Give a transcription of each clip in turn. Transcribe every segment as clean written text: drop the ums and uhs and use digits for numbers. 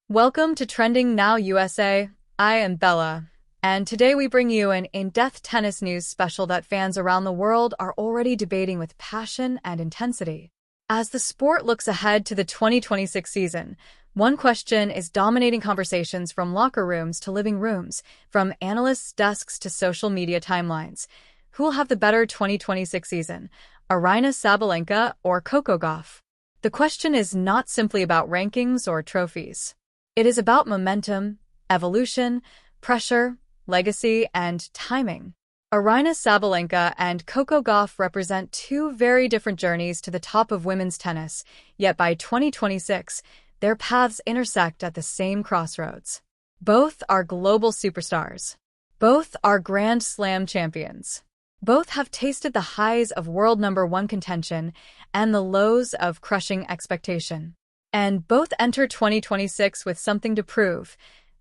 Welcome to Trending Now USA. I am Bella, and today we bring you an in-depth tennis news special that fans around the world are already debating with passion and intensity. As the sport looks ahead to the 2026 season, one question is dominating conversations from locker rooms to living rooms, from analysts' desks to social media timelines. Who will have the better 2026 season, Aryna Sabalenka or Coco Gauff? The question is not simply about rankings or trophies. It is about momentum, evolution, pressure, legacy, and timing. Aryna Sabalenka and Coco Gauff represent two very different journeys to the top of women's tennis, yet by 2026, their paths intersect at the same crossroads. Both are global superstars. Both are Grand Slam champions. Both have tasted the highs of world number one contention and the lows of crushing expectation. And both enter 2026 with something to prove,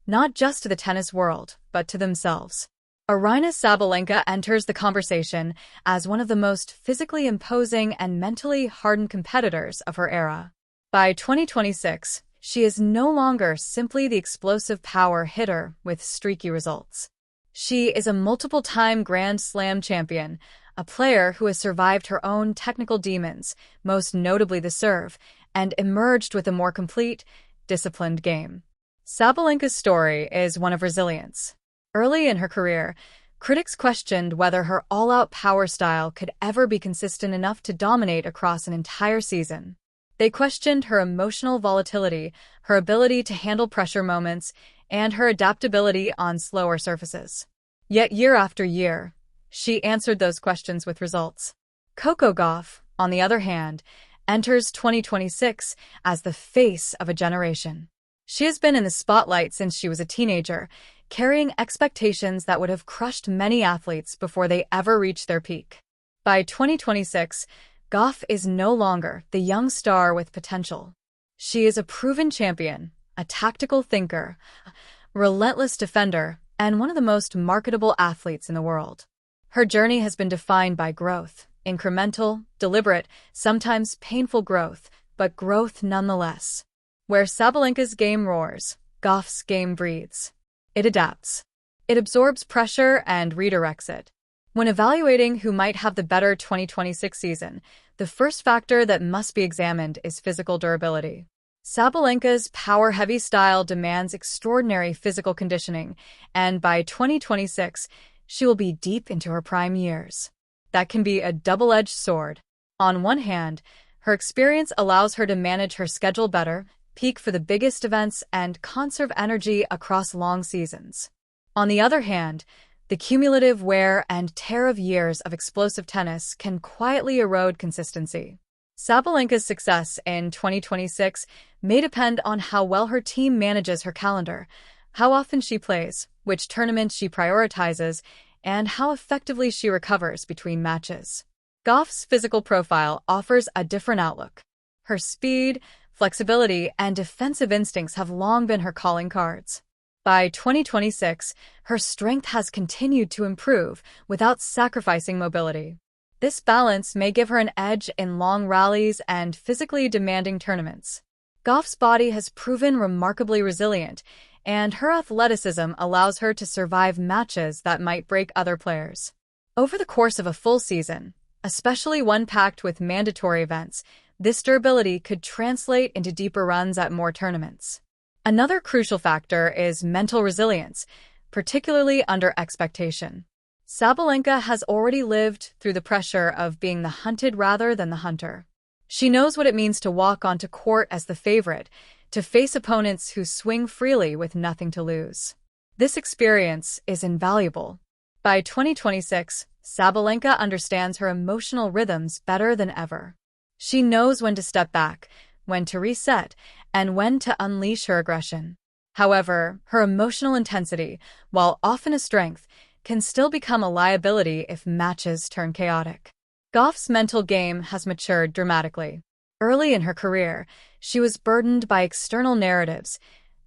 not just to the tennis world, but to themselves. Aryna Sabalenka enters the conversation as one of the most physically imposing and mentally hardened competitors of her era. By 2026, she is no longer simply the explosive power hitter with streaky results. She is a multiple-time Grand Slam champion, a player who has survived her own technical demons, most notably the serve, and emerged with a more complete, disciplined game. Sabalenka's story is one of resilience. Early in her career, critics questioned whether her all-out power style could ever be consistent enough to dominate across an entire season. They questioned her emotional volatility, her ability to handle pressure moments, and her adaptability on slower surfaces. Yet year after year, she answered those questions with results. Coco Gauff, on the other hand, enters 2026 as the face of a generation. She has been in the spotlight since she was a teenager, carrying expectations that would have crushed many athletes before they ever reached their peak. By 2026, Gauff is no longer the young star with potential. She is a proven champion, a tactical thinker, a relentless defender, and one of the most marketable athletes in the world. Her journey has been defined by growth. Incremental, deliberate, sometimes painful growth, but growth nonetheless. Where Sabalenka's game roars, Gauff's game breathes. It adapts. It absorbs pressure and redirects it. When evaluating who might have the better 2026 season, the first factor that must be examined is physical durability. Sabalenka's power-heavy style demands extraordinary physical conditioning, and by 2026, she will be deep into her prime years. That can be a double-edged sword. On one hand, her experience allows her to manage her schedule better, peak for the biggest events, and conserve energy across long seasons. On the other hand, the cumulative wear and tear of years of explosive tennis can quietly erode consistency. Sabalenka's success in 2026 may depend on how well her team manages her calendar, how often she plays, which tournaments she prioritizes, and how effectively she recovers between matches. Gauff's physical profile offers a different outlook. Her speed, flexibility, and defensive instincts have long been her calling cards. By 2026, her strength has continued to improve without sacrificing mobility. This balance may give her an edge in long rallies and physically demanding tournaments. Gauff's body has proven remarkably resilient, and her athleticism allows her to survive matches that might break other players. Over the course of a full season, especially one packed with mandatory events, this durability could translate into deeper runs at more tournaments. Another crucial factor is mental resilience, particularly under expectation. Sabalenka has already lived through the pressure of being the hunted rather than the hunter. She knows what it means to walk onto court as the favorite, to face opponents who swing freely with nothing to lose. This experience is invaluable. By 2026, Sabalenka understands her emotional rhythms better than ever. She knows when to step back, when to reset, and when to unleash her aggression. However, her emotional intensity, while often a strength, can still become a liability if matches turn chaotic. Gauff's mental game has matured dramatically. Early in her career, she was burdened by external narratives,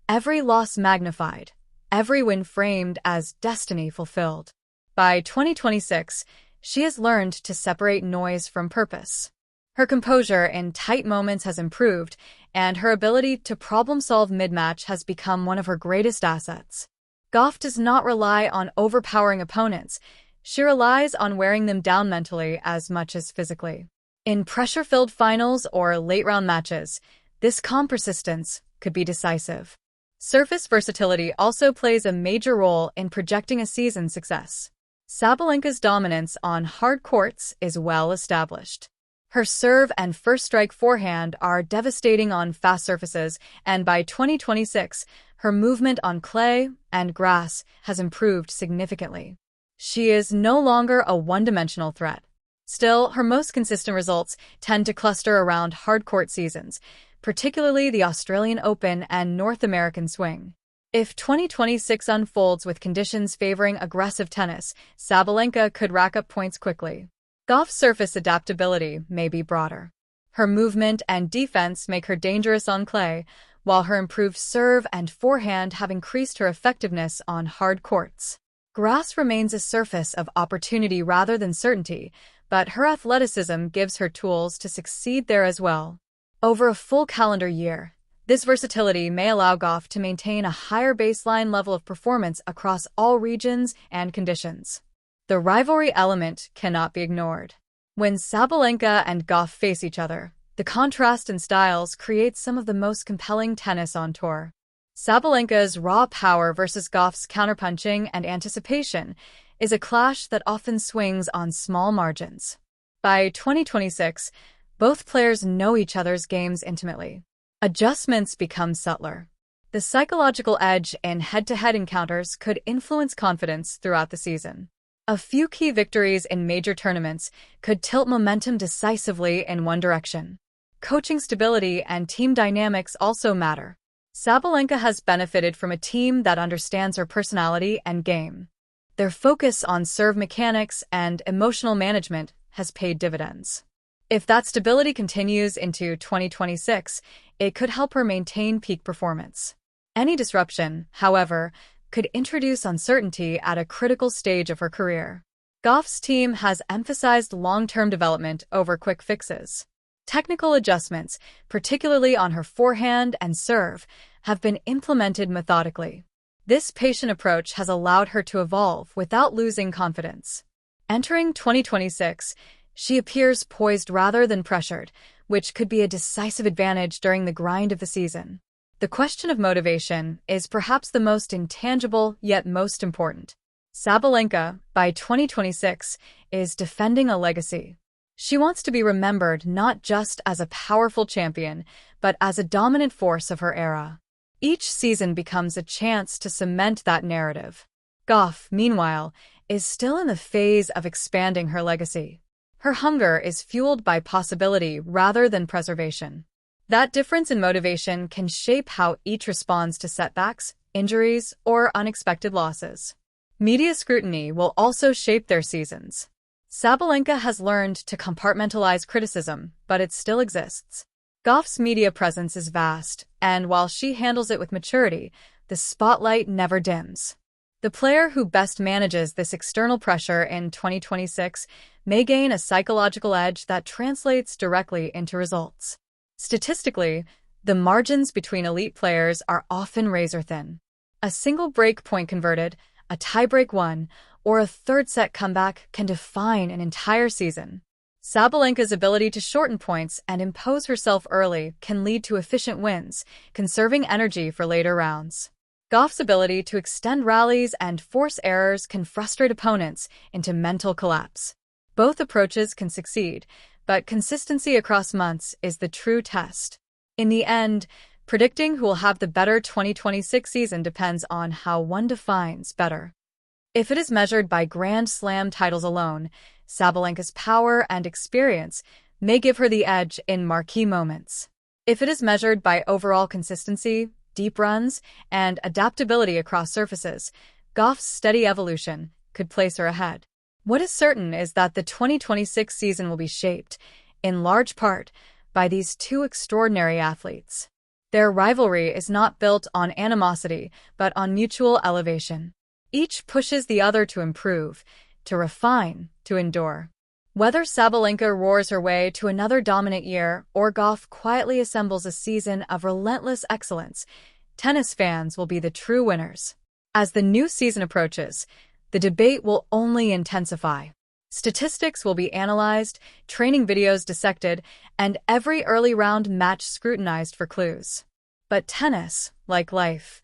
every loss magnified, every win framed as destiny fulfilled. By 2026, she has learned to separate noise from purpose. Her composure in tight moments has improved, and her ability to problem-solve mid-match has become one of her greatest assets. Gauff does not rely on overpowering opponents. She relies on wearing them down mentally as much as physically. In pressure-filled finals or late-round matches, this calm persistence could be decisive. Surface versatility also plays a major role in projecting a season's success. Sabalenka's dominance on hard courts is well established. Her serve and first-strike forehand are devastating on fast surfaces, and by 2026, her movement on clay and grass has improved significantly. She is no longer a one-dimensional threat. Still, her most consistent results tend to cluster around hard-court seasons, particularly the Australian Open and North American swing. If 2026 unfolds with conditions favoring aggressive tennis, Sabalenka could rack up points quickly. Gauff's surface adaptability may be broader. Her movement and defense make her dangerous on clay, while her improved serve and forehand have increased her effectiveness on hard courts. Grass remains a surface of opportunity rather than certainty, but her athleticism gives her tools to succeed there as well. Over a full calendar year, this versatility may allow Gauff to maintain a higher baseline level of performance across all regions and conditions. The rivalry element cannot be ignored. When Sabalenka and Gauff face each other, the contrast in styles creates some of the most compelling tennis on tour. Sabalenka's raw power versus Gauff's counterpunching and anticipation is a clash that often swings on small margins. By 2026, both players know each other's games intimately. Adjustments become subtler. The psychological edge in head-to-head encounters could influence confidence throughout the season. A few key victories in major tournaments could tilt momentum decisively in one direction. Coaching stability and team dynamics also matter. Sabalenka has benefited from a team that understands her personality and game. Their focus on serve mechanics and emotional management has paid dividends. If that stability continues into 2026, it could help her maintain peak performance. Any disruption, however, could introduce uncertainty at a critical stage of her career. Gauff's team has emphasized long-term development over quick fixes. Technical adjustments, particularly on her forehand and serve, have been implemented methodically. This patient approach has allowed her to evolve without losing confidence. Entering 2026, she appears poised rather than pressured, which could be a decisive advantage during the grind of the season. The question of motivation is perhaps the most intangible yet most important. Sabalenka, by 2026, is defending a legacy. She wants to be remembered not just as a powerful champion, but as a dominant force of her era. Each season becomes a chance to cement that narrative. Gauff, meanwhile, is still in the phase of expanding her legacy. Her hunger is fueled by possibility rather than preservation. That difference in motivation can shape how each responds to setbacks, injuries, or unexpected losses. Media scrutiny will also shape their seasons. Sabalenka has learned to compartmentalize criticism, but it still exists. Gauff's media presence is vast, and while she handles it with maturity, the spotlight never dims. The player who best manages this external pressure in 2026 may gain a psychological edge that translates directly into results. Statistically, the margins between elite players are often razor-thin. A single break point converted, a tiebreak won, or a third-set comeback can define an entire season. Sabalenka's ability to shorten points and impose herself early can lead to efficient wins, conserving energy for later rounds. Gauff's ability to extend rallies and force errors can frustrate opponents into mental collapse. Both approaches can succeed, but consistency across months is the true test. In the end, predicting who will have the better 2026 season depends on how one defines better. If it is measured by Grand Slam titles alone, Sabalenka's power and experience may give her the edge in marquee moments. If it is measured by overall consistency, deep runs, and adaptability across surfaces, Gauff's steady evolution could place her ahead. What is certain is that the 2026 season will be shaped, in large part, by these two extraordinary athletes. Their rivalry is not built on animosity, but on mutual elevation. Each pushes the other to improve, to refine, to endure. Whether Sabalenka roars her way to another dominant year or Gauff quietly assembles a season of relentless excellence, tennis fans will be the true winners. As the new season approaches, the debate will only intensify. Statistics will be analyzed, training videos dissected, and every early round match scrutinized for clues. But tennis, like life,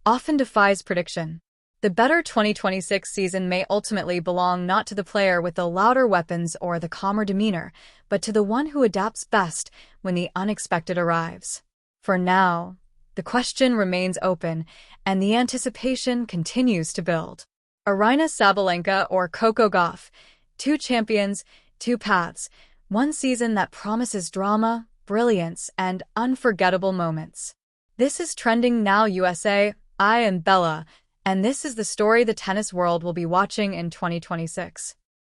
often defies prediction. The better 2026 season may ultimately belong not to the player with the louder weapons or the calmer demeanor, but to the one who adapts best when the unexpected arrives. For now, the question remains open, and the anticipation continues to build. Aryna Sabalenka or Coco Gauff, two champions, two paths, one season that promises drama, brilliance, and unforgettable moments. This is Trending Now USA. I am Bella, and this is the story the tennis world will be watching in 2026.